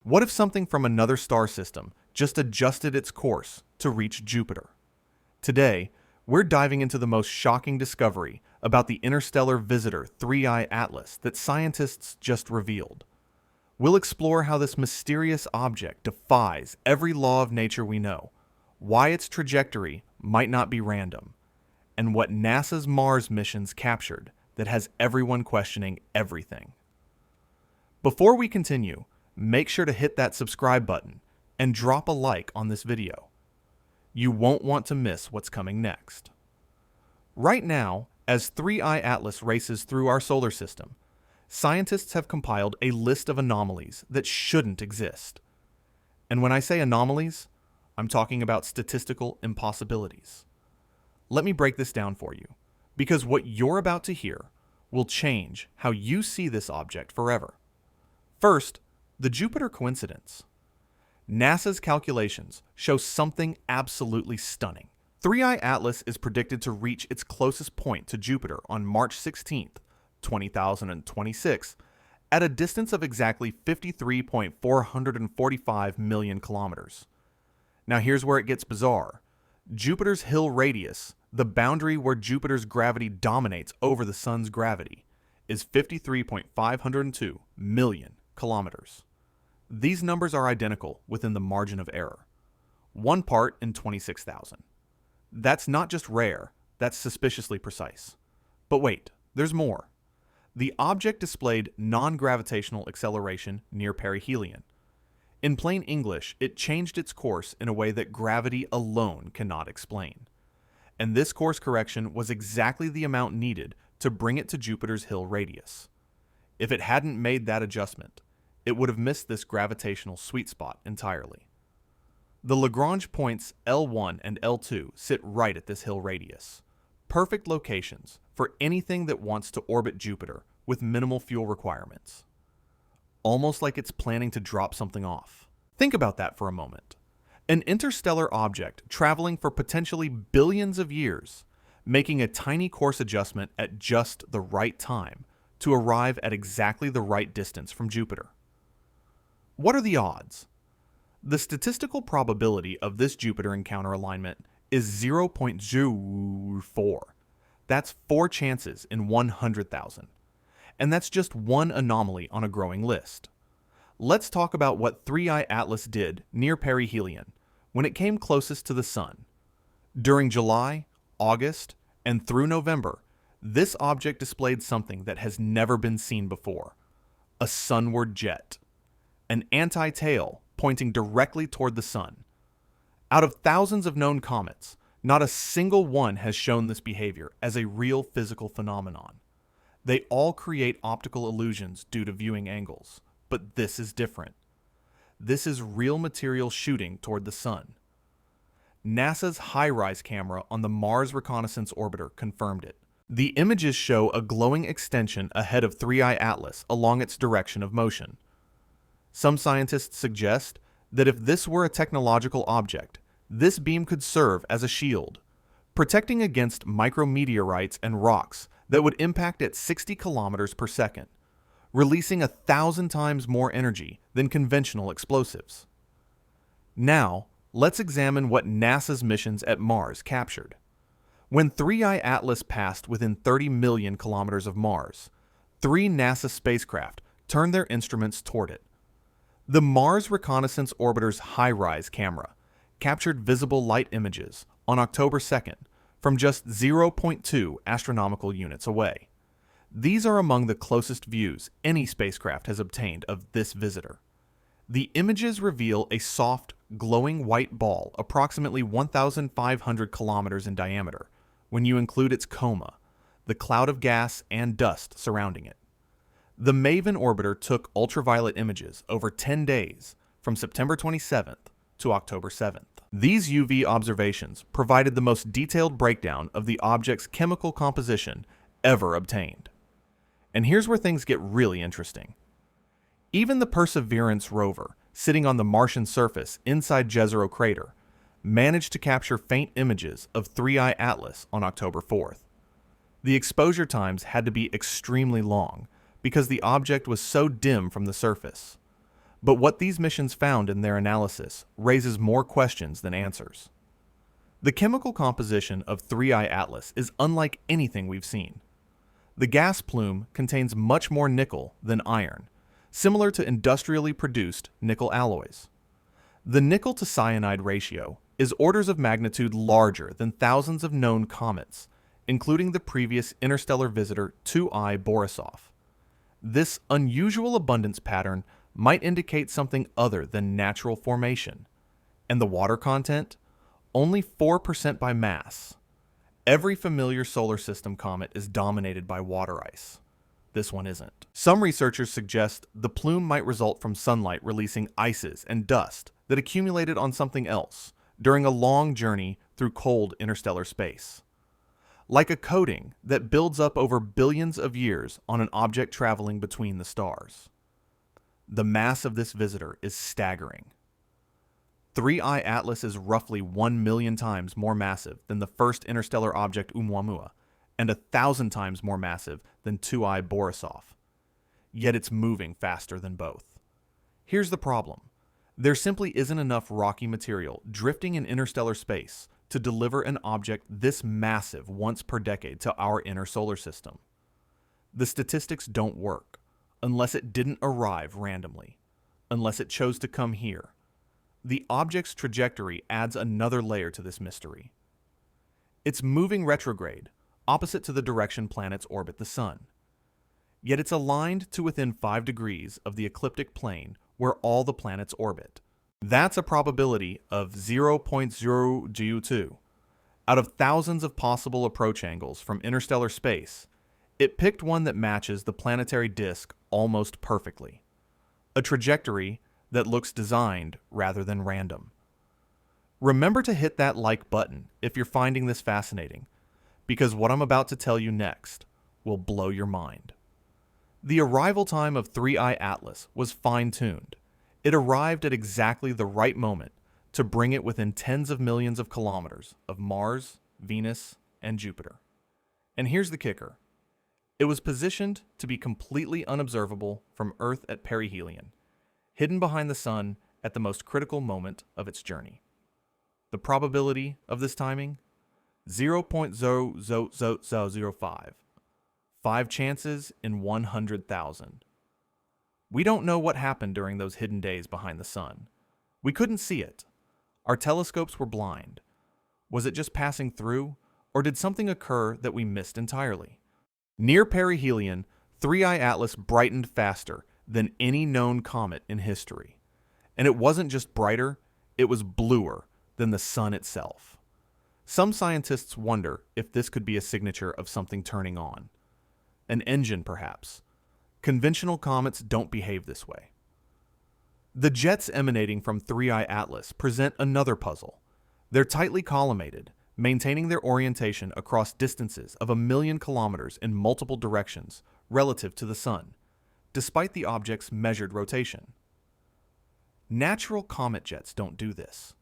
What if something from another star system just adjusted its course to reach Jupiter? Today, we're diving into the most shocking discovery about the interstellar visitor 3I Atlas that scientists just revealed. We'll explore how this mysterious object defies every law of nature we know, why its trajectory might not be random, and what NASA's Mars missions captured that has everyone questioning everything. Before we continue, make sure to hit that subscribe button and drop a like on this video. You won't want to miss what's coming next. Right now, as 3I Atlas races through our solar system, scientists have compiled a list of anomalies that shouldn't exist. And when I say anomalies, I'm talking about statistical impossibilities. Let me break this down for you, because what you're about to hear will change how you see this object forever. First, the Jupiter coincidence. NASA's calculations show something absolutely stunning. 3I Atlas is predicted to reach its closest point to Jupiter on March 16, 2026, at a distance of exactly 53.445 million kilometers. Now here's where it gets bizarre. Jupiter's Hill radius, the boundary where Jupiter's gravity dominates over the Sun's gravity, is 53.502 million kilometers. These numbers are identical within the margin of error. 1 part in 26,000. That's not just rare, that's suspiciously precise. But wait, there's more. The object displayed non-gravitational acceleration near perihelion. In plain English, it changed its course in a way that gravity alone cannot explain. And this course correction was exactly the amount needed to bring it to Jupiter's Hill radius. If it hadn't made that adjustment, it would have missed this gravitational sweet spot entirely. The Lagrange points L1 and L2 sit right at this Hill radius. Perfect locations for anything that wants to orbit Jupiter with minimal fuel requirements. Almost like it's planning to drop something off. Think about that for a moment. An interstellar object traveling for potentially billions of years, making a tiny course adjustment at just the right time to arrive at exactly the right distance from Jupiter. What are the odds? The statistical probability of this Jupiter encounter alignment is 0.04. That's 4 chances in 100,000. And that's just one anomaly on a growing list. Let's talk about what 3I Atlas did near perihelion when it came closest to the Sun. During July, August, and through November, this object displayed something that has never been seen before: a sunward jet. An anti-tail pointing directly toward the Sun. Out of thousands of known comets, not a single one has shown this behavior as a real physical phenomenon. They all create optical illusions due to viewing angles, but this is different. This is real material shooting toward the Sun. NASA's HiRISE camera on the Mars Reconnaissance Orbiter confirmed it. The images show a glowing extension ahead of 3I Atlas along its direction of motion. Some scientists suggest that if this were a technological object, this beam could serve as a shield, protecting against micrometeorites and rocks that would impact at 60 kilometers per second, releasing 1,000 times more energy than conventional explosives. Now, let's examine what NASA's missions at Mars captured. When 3I Atlas passed within 30 million kilometers of Mars, 3 NASA spacecraft turned their instruments toward it. The Mars Reconnaissance Orbiter's HiRISE camera captured visible light images on October 2nd from just 0.2 astronomical units away. These are among the closest views any spacecraft has obtained of this visitor. The images reveal a soft, glowing white ball approximately 1,500 kilometers in diameter when you include its coma, the cloud of gas and dust surrounding it. The MAVEN orbiter took ultraviolet images over 10 days from September 27th to October 7th. These UV observations provided the most detailed breakdown of the object's chemical composition ever obtained. And here's where things get really interesting. Even the Perseverance rover, sitting on the Martian surface inside Jezero crater, managed to capture faint images of 3I Atlas on October 4th. The exposure times had to be extremely long because the object was so dim from the surface. But what these missions found in their analysis raises more questions than answers. The chemical composition of 3I Atlas is unlike anything we've seen. The gas plume contains much more nickel than iron, similar to industrially produced nickel alloys. The nickel to cyanide ratio is orders of magnitude larger than thousands of known comets, including the previous interstellar visitor 2I Borisov. This unusual abundance pattern might indicate something other than natural formation. And the water content? Only 4% by mass. Every familiar solar system comet is dominated by water ice. This one isn't. Some researchers suggest the plume might result from sunlight releasing ices and dust that accumulated on something else during a long journey through cold interstellar space. Like a coating that builds up over billions of years on an object traveling between the stars. The mass of this visitor is staggering. 3I Atlas is roughly 1 million times more massive than the first interstellar object Oumuamua, and 1,000 times more massive than 2I Borisov. Yet it's moving faster than both. Here's the problem. There simply isn't enough rocky material drifting in interstellar space to deliver an object this massive once per decade to our inner solar system. The statistics don't work, unless it didn't arrive randomly, unless it chose to come here. The object's trajectory adds another layer to this mystery. It's moving retrograde, opposite to the direction planets orbit the Sun. Yet it's aligned to within 5 degrees of the ecliptic plane where all the planets orbit. That's a probability of 0.002. Out of thousands of possible approach angles from interstellar space, it picked one that matches the planetary disk almost perfectly. A trajectory that looks designed rather than random. Remember to hit that like button if you're finding this fascinating, because what I'm about to tell you next will blow your mind. The arrival time of 3I Atlas was fine-tuned. It arrived at exactly the right moment to bring it within tens of millions of kilometers of Mars, Venus, and Jupiter. And here's the kicker. It was positioned to be completely unobservable from Earth at perihelion, hidden behind the Sun at the most critical moment of its journey. The probability of this timing? 0.00005. 5 chances in 100,000. We don't know what happened during those hidden days behind the Sun. We couldn't see it. Our telescopes were blind. Was it just passing through, or did something occur that we missed entirely? Near perihelion, 3I Atlas brightened faster than any known comet in history. And it wasn't just brighter, it was bluer than the Sun itself. Some scientists wonder if this could be a signature of something turning on. An engine, perhaps. Conventional comets don't behave this way. The jets emanating from 3I Atlas present another puzzle. They're tightly collimated, maintaining their orientation across distances of 1 million kilometers in multiple directions relative to the Sun, despite the object's measured rotation. Natural comet jets don't do this.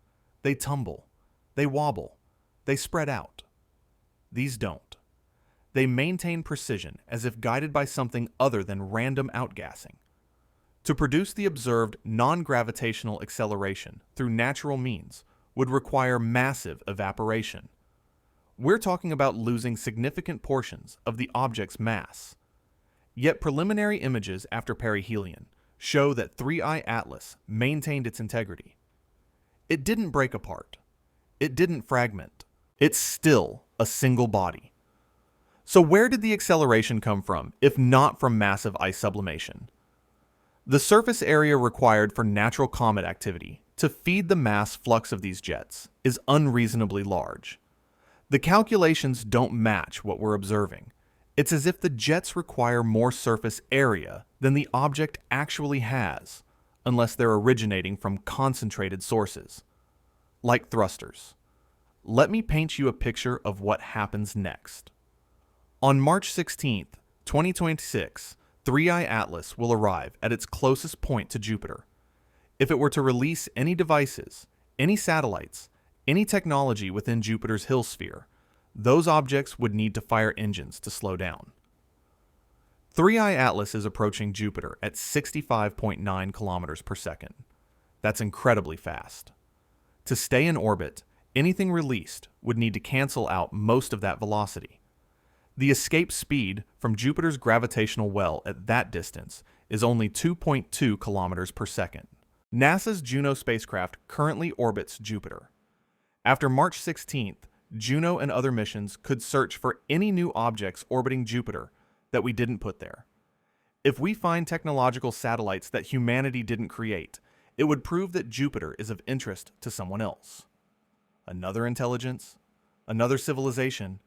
They tumble, they wobble, they spread out. These don't. They maintain precision as if guided by something other than random outgassing. To produce the observed non-gravitational acceleration through natural means would require massive evaporation. We're talking about losing significant portions of the object's mass. Yet preliminary images after perihelion show that 3I Atlas maintained its integrity. It didn't break apart. It didn't fragment. It's still a single body. So where did the acceleration come from, if not from massive ice sublimation? The surface area required for natural comet activity to feed the mass flux of these jets is unreasonably large. The calculations don't match what we're observing. It's as if the jets require more surface area than the object actually has, unless they're originating from concentrated sources, like thrusters. Let me paint you a picture of what happens next. On March 16th, 2026, 3I Atlas will arrive at its closest point to Jupiter. If it were to release any devices, any satellites, any technology within Jupiter's hill sphere, those objects would need to fire engines to slow down. 3i Atlas is approaching Jupiter at 65.9 kilometers per second. That's incredibly fast. To stay in orbit, anything released would need to cancel out most of that velocity. The escape speed from Jupiter's gravitational well at that distance is only 2.2 kilometers per second. NASA's Juno spacecraft currently orbits Jupiter. After March 16th, Juno and other missions could search for any new objects orbiting Jupiter that we didn't put there. If we find technological satellites that humanity didn't create, it would prove that Jupiter is of interest to someone else. Another intelligence, another civilization.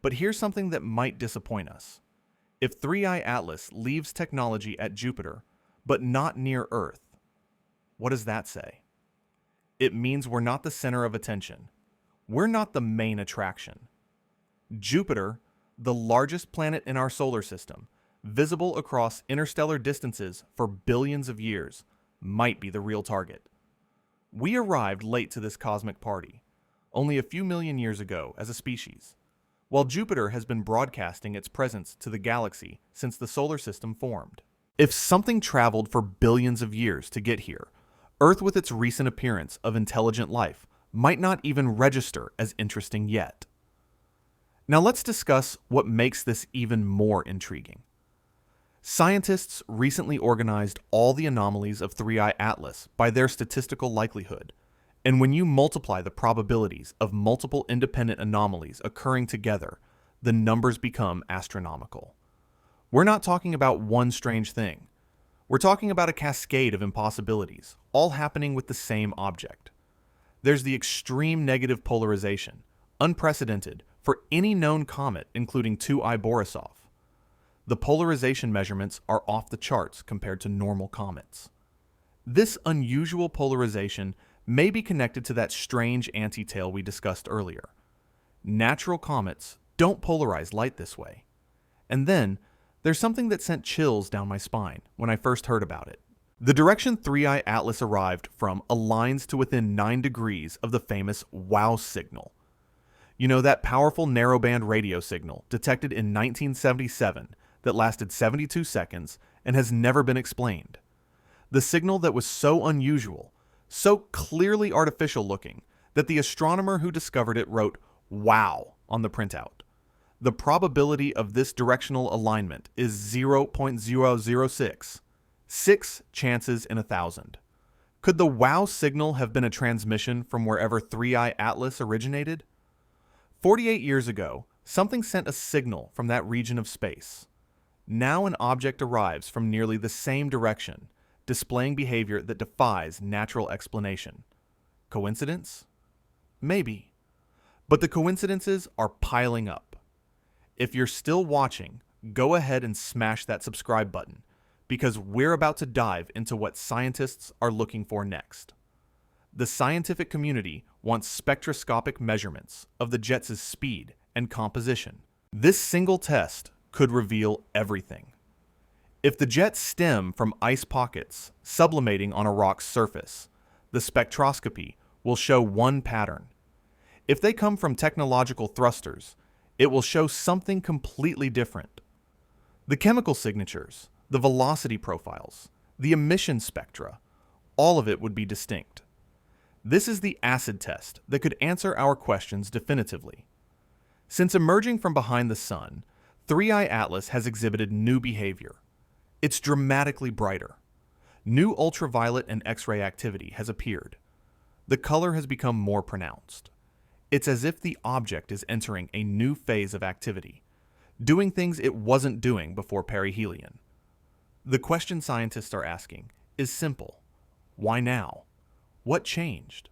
But here's something that might disappoint us. If 3i Atlas leaves technology at Jupiter, but not near Earth, what does that say? It means we're not the center of attention. We're not the main attraction. Jupiter, the largest planet in our solar system, visible across interstellar distances for billions of years, might be the real target. We arrived late to this cosmic party, only a few million years ago as a species, while Jupiter has been broadcasting its presence to the galaxy since the solar system formed. If something traveled for billions of years to get here, Earth with its recent appearance of intelligent life might not even register as interesting yet. Now let's discuss what makes this even more intriguing. Scientists recently organized all the anomalies of 3i Atlas by their statistical likelihood, and when you multiply the probabilities of multiple independent anomalies occurring together, the numbers become astronomical. We're not talking about one strange thing. We're talking about a cascade of impossibilities, all happening with the same object. There's the extreme negative polarization, unprecedented for any known comet, including 2I Borisov. The polarization measurements are off the charts compared to normal comets. This unusual polarization may be connected to that strange anti-tail we discussed earlier. Natural comets don't polarize light this way. And then, there's something that sent chills down my spine when I first heard about it. The direction 3i Atlas arrived from aligns to within 9 degrees of the famous WOW signal. You know, that powerful narrowband radio signal detected in 1977 that lasted 72 seconds and has never been explained. The signal that was so unusual, so clearly artificial looking, that the astronomer who discovered it wrote "wow" on the printout. The probability of this directional alignment is 0.006, 6 chances in 1,000. Could the WOW signal have been a transmission from wherever 3i Atlas originated? 48 years ago, something sent a signal from that region of space. Now an object arrives from nearly the same direction, displaying behavior that defies natural explanation. Coincidence? Maybe. But the coincidences are piling up. If you're still watching, go ahead and smash that subscribe button, because we're about to dive into what scientists are looking for next. The scientific community wants spectroscopic measurements of the jets' speed and composition. This single test could reveal everything. If the jets stem from ice pockets sublimating on a rock's surface, the spectroscopy will show one pattern. If they come from technological thrusters, it will show something completely different. The chemical signatures, the velocity profiles, the emission spectra, all of it would be distinct. This is the acid test that could answer our questions definitively. Since emerging from behind the sun, 3i Atlas has exhibited new behavior. It's dramatically brighter. New ultraviolet and X-ray activity has appeared. The color has become more pronounced. It's as if the object is entering a new phase of activity, doing things it wasn't doing before perihelion. The question scientists are asking is simple. Why now? What changed?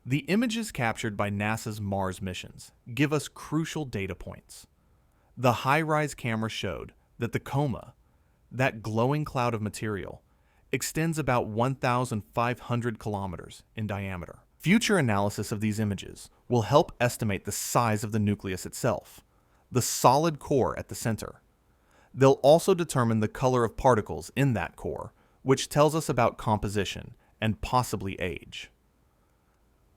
The images captured by NASA's Mars missions give us crucial data points. The high-rise camera showed that the coma, that glowing cloud of material, extends about 1,500 kilometers in diameter. Future analysis of these images will help estimate the size of the nucleus itself, the solid core at the center. They'll also determine the color of particles in that core, which tells us about composition and possibly age.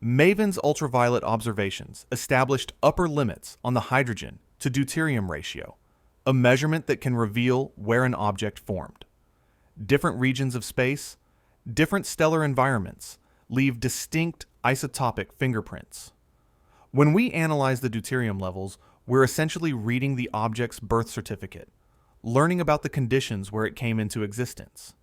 MAVEN's ultraviolet observations established upper limits on the hydrogen to deuterium ratio, a measurement that can reveal where an object formed. Different regions of space, different stellar environments leave distinct isotopic fingerprints. When we analyze the deuterium levels, we're essentially reading the object's birth certificate, learning about the conditions where it came into existence.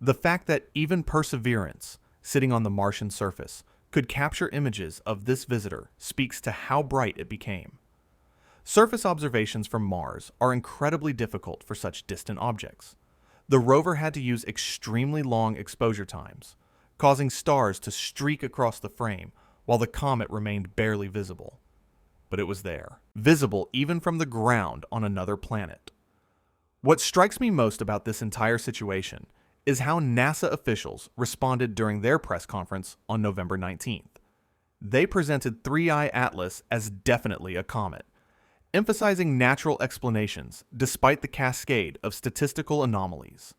The fact that even Perseverance, sitting on the Martian surface, could capture images of this visitor speaks to how bright it became. Surface observations from Mars are incredibly difficult for such distant objects. The rover had to use extremely long exposure times, causing stars to streak across the frame while the comet remained barely visible. But it was there, visible even from the ground on another planet. What strikes me most about this entire situation is how NASA officials responded during their press conference on November 19th. They presented 3I Atlas as definitely a comet, emphasizing natural explanations despite the cascade of statistical anomalies.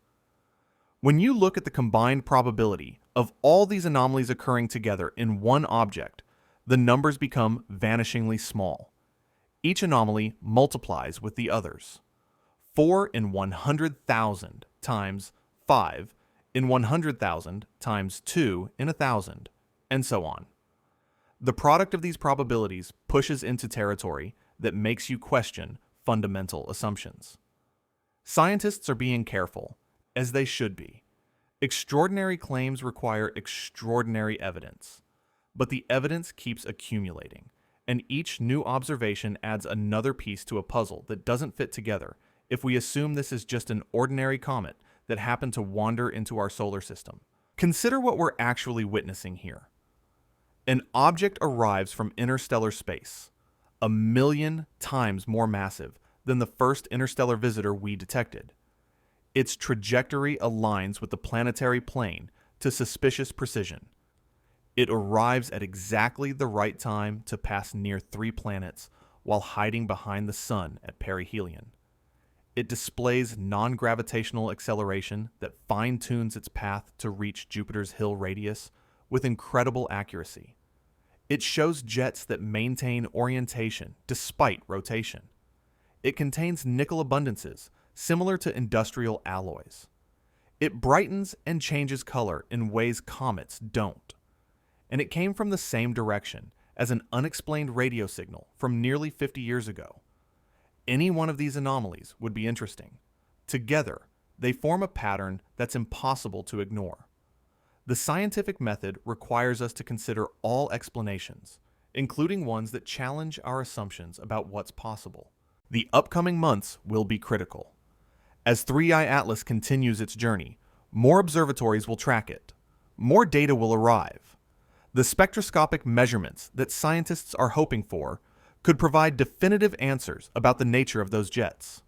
When you look at the combined probability of all these anomalies occurring together in one object, the numbers become vanishingly small. Each anomaly multiplies with the others. 4 in 100,000 times 5 in 100,000 times 2 in 1,000, and so on. The product of these probabilities pushes into territory that makes you question fundamental assumptions. Scientists are being careful, as they should be. Extraordinary claims require extraordinary evidence, but the evidence keeps accumulating, and each new observation adds another piece to a puzzle that doesn't fit together if we assume this is just an ordinary comet that happened to wander into our solar system. Consider what we're actually witnessing here. An object arrives from interstellar space, 1,000,000 times more massive than the first interstellar visitor we detected. Its trajectory aligns with the planetary plane to suspicious precision. It arrives at exactly the right time to pass near 3 planets while hiding behind the Sun at perihelion. It displays non-gravitational acceleration that fine-tunes its path to reach Jupiter's Hill radius with incredible accuracy. It shows jets that maintain orientation despite rotation. It contains nickel abundances similar to industrial alloys. It brightens and changes color in ways comets don't. And it came from the same direction as an unexplained radio signal from nearly 50 years ago. Any one of these anomalies would be interesting. Together, they form a pattern that's impossible to ignore. The scientific method requires us to consider all explanations, including ones that challenge our assumptions about what's possible. The upcoming months will be critical. As 3I Atlas continues its journey, more observatories will track it. More data will arrive. The spectroscopic measurements that scientists are hoping for could provide definitive answers about the nature of those jets.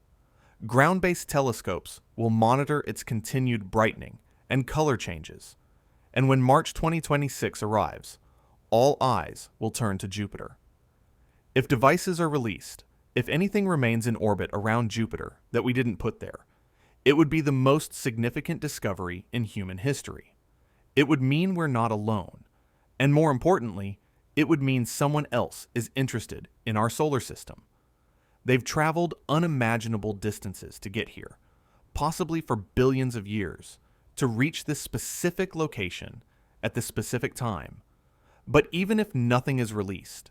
Ground-based telescopes will monitor its continued brightening and color changes. And when March 2026 arrives, all eyes will turn to Jupiter. If devices are released, if anything remains in orbit around Jupiter that we didn't put there, it would be the most significant discovery in human history. It would mean we're not alone, and more importantly, it would mean someone else is interested in our solar system. They've traveled unimaginable distances to get here, possibly for billions of years, to reach this specific location at this specific time. But even if nothing is released,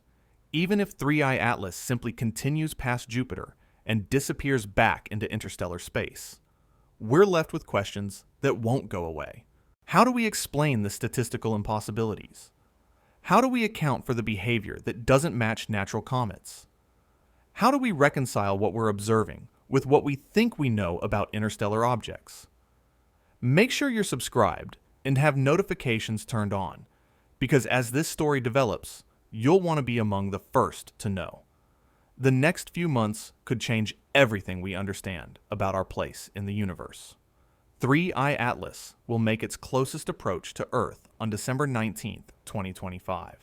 even if 3I Atlas simply continues past Jupiter and disappears back into interstellar space, we're left with questions that won't go away. How do we explain the statistical impossibilities? How do we account for the behavior that doesn't match natural comets? How do we reconcile what we're observing with what we think we know about interstellar objects? Make sure you're subscribed and have notifications turned on, because as this story develops, you'll want to be among the first to know. The next few months could change everything we understand about our place in the universe. 3I Atlas will make its closest approach to Earth on December 19th, 2025.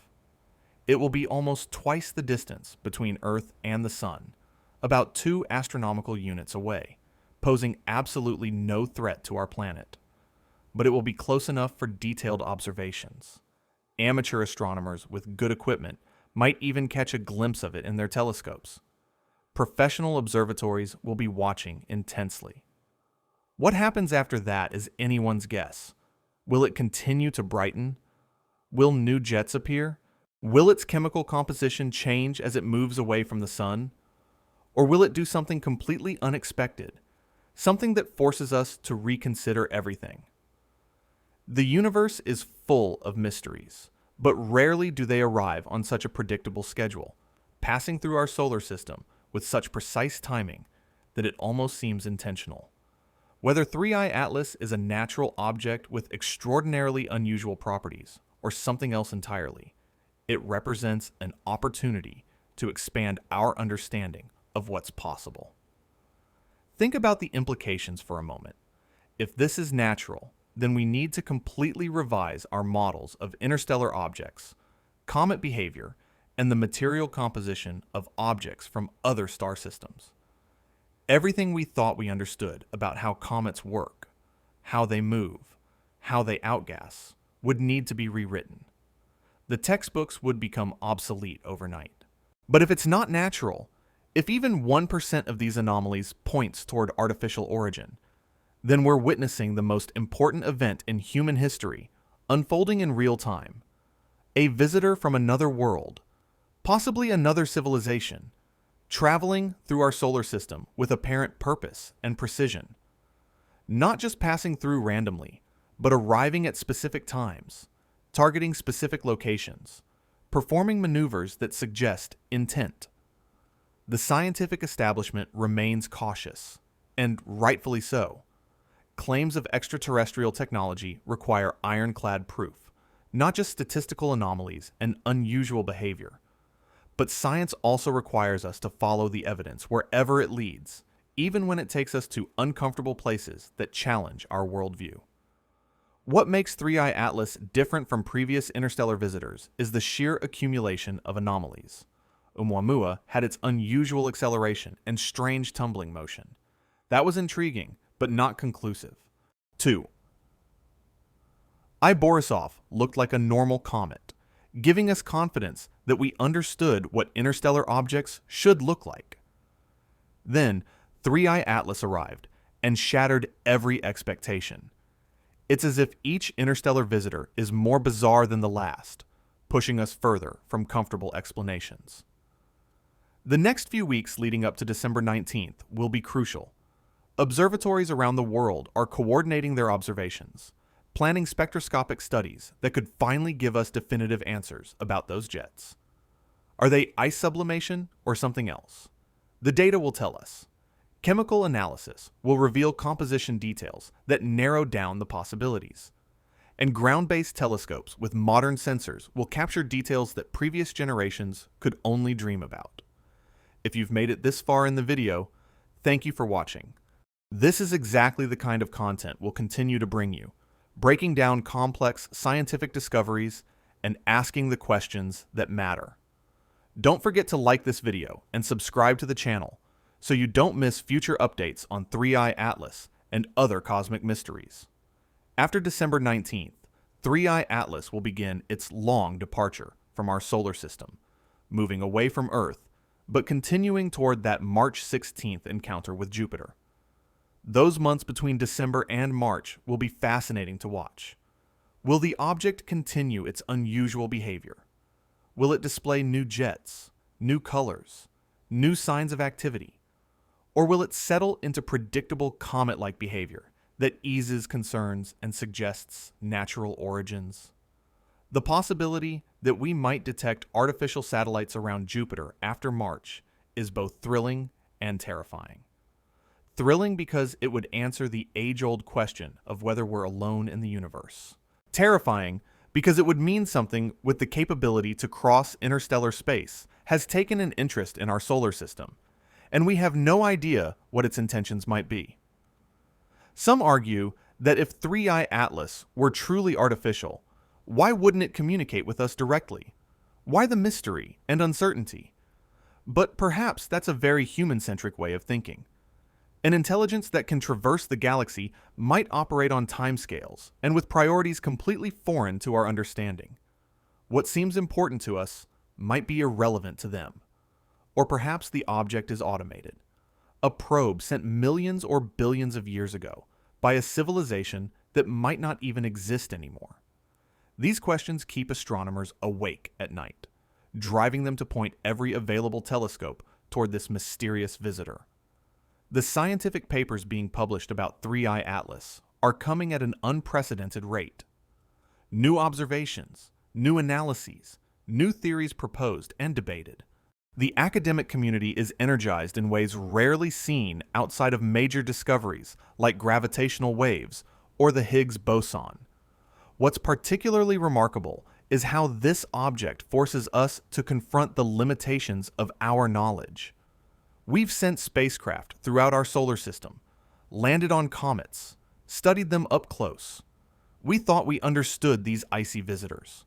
It will be almost twice the distance between Earth and the Sun, about 2 astronomical units away, posing absolutely no threat to our planet. But it will be close enough for detailed observations. Amateur astronomers with good equipment might even catch a glimpse of it in their telescopes. professional observatories will be watching intensely. What happens after that is anyone's guess. Will it continue to brighten? Will new jets appear? Will its chemical composition change as it moves away from the sun? Or will it do something completely unexpected, something that forces us to reconsider everything? The universe is full of mysteries, but rarely do they arrive on such a predictable schedule, passing through our solar system with such precise timing that it almost seems intentional. Whether 3I Atlas is a natural object with extraordinarily unusual properties or something else entirely, it represents an opportunity to expand our understanding of what's possible. Think about the implications for a moment. If this is natural, then we need to completely revise our models of interstellar objects, comet behavior, and the material composition of objects from other star systems. Everything we thought we understood about how comets work, how they move, how they outgas, would need to be rewritten. The textbooks would become obsolete overnight. But if it's not natural, if even 1% of these anomalies points toward artificial origin, then we're witnessing the most important event in human history unfolding in real time. A visitor from another world, possibly another civilization, traveling through our solar system with apparent purpose and precision. Not just passing through randomly, but arriving at specific times, targeting specific locations, performing maneuvers that suggest intent. The scientific establishment remains cautious, and rightfully so. Claims of extraterrestrial technology require ironclad proof, not just statistical anomalies and unusual behavior. But science also requires us to follow the evidence wherever it leads, even when it takes us to uncomfortable places that challenge our worldview. What makes 3I Atlas different from previous interstellar visitors is the sheer accumulation of anomalies. Oumuamua had its unusual acceleration and strange tumbling motion. That was intriguing, but not conclusive. 2. I Borisov looked like a normal comet, giving us confidence that we understood what interstellar objects should look like. Then, 3I Atlas arrived and shattered every expectation. It's as if each interstellar visitor is more bizarre than the last, pushing us further from comfortable explanations. The next few weeks leading up to December 19th will be crucial. Observatories around the world are coordinating their observations, planning spectroscopic studies that could finally give us definitive answers about those jets. Are they ice sublimation or something else? The data will tell us. Chemical analysis will reveal composition details that narrow down the possibilities. And ground-based telescopes with modern sensors will capture details that previous generations could only dream about. If you've made it this far in the video, thank you for watching. This is exactly the kind of content we'll continue to bring you, breaking down complex scientific discoveries and asking the questions that matter. Don't forget to like this video and subscribe to the channel so you don't miss future updates on 3I Atlas and other cosmic mysteries. After December 19th, 3I Atlas will begin its long departure from our solar system, moving away from Earth, but continuing toward that March 16th encounter with Jupiter. Those months between December and March will be fascinating to watch. Will the object continue its unusual behavior? Will it display new jets, new colors, new signs of activity? Or will it settle into predictable comet-like behavior that eases concerns and suggests natural origins? The possibility that we might detect artificial satellites around Jupiter after March is both thrilling and terrifying. Thrilling because it would answer the age-old question of whether we're alone in the universe. Terrifying because it would mean something with the capability to cross interstellar space has taken an interest in our solar system, and we have no idea what its intentions might be. Some argue that if 3I Atlas were truly artificial, why wouldn't it communicate with us directly? Why the mystery and uncertainty? But perhaps that's a very human-centric way of thinking. An intelligence that can traverse the galaxy might operate on timescales and with priorities completely foreign to our understanding. What seems important to us might be irrelevant to them. Or perhaps the object is automated. A probe sent millions or billions of years ago by a civilization that might not even exist anymore. These questions keep astronomers awake at night, driving them to point every available telescope toward this mysterious visitor. The scientific papers being published about 3I Atlas are coming at an unprecedented rate. New observations, new analyses, new theories proposed and debated. The academic community is energized in ways rarely seen outside of major discoveries like gravitational waves or the Higgs boson. What's particularly remarkable is how this object forces us to confront the limitations of our knowledge. We've sent spacecraft throughout our solar system, landed on comets, studied them up close. We thought we understood these icy visitors.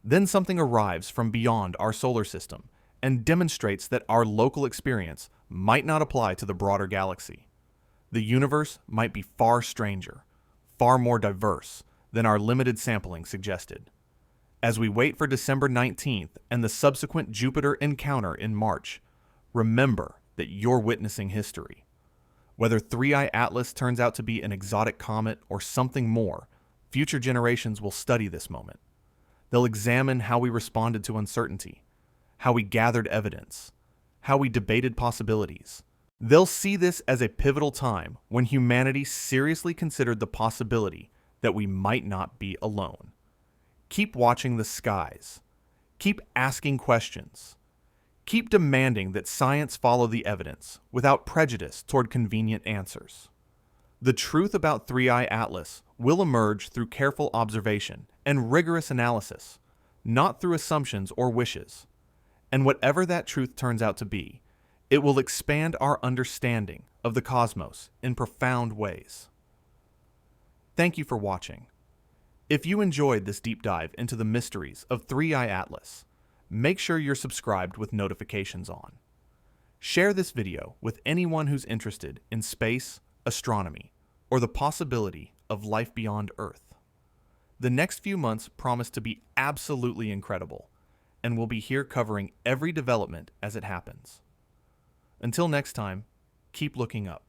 Then something arrives from beyond our solar system and demonstrates that our local experience might not apply to the broader galaxy. The universe might be far stranger, far more diverse than our limited sampling suggested. As we wait for December 19th and the subsequent Jupiter encounter in March, remember that you're witnessing history. Whether 3I Atlas turns out to be an exotic comet or something more, future generations will study this moment. They'll examine how we responded to uncertainty, how we gathered evidence, how we debated possibilities. They'll see this as a pivotal time when humanity seriously considered the possibility that we might not be alone. Keep watching the skies. Keep asking questions. Keep demanding that science follow the evidence without prejudice toward convenient answers. The truth about 3I Atlas will emerge through careful observation and rigorous analysis, not through assumptions or wishes. And whatever that truth turns out to be, it will expand our understanding of the cosmos in profound ways. Thank you for watching. If you enjoyed this deep dive into the mysteries of 3I Atlas, make sure you're subscribed with notifications on. Share this video with anyone who's interested in space, astronomy, or the possibility of life beyond Earth. The next few months promise to be absolutely incredible, and we'll be here covering every development as it happens. Until next time, keep looking up.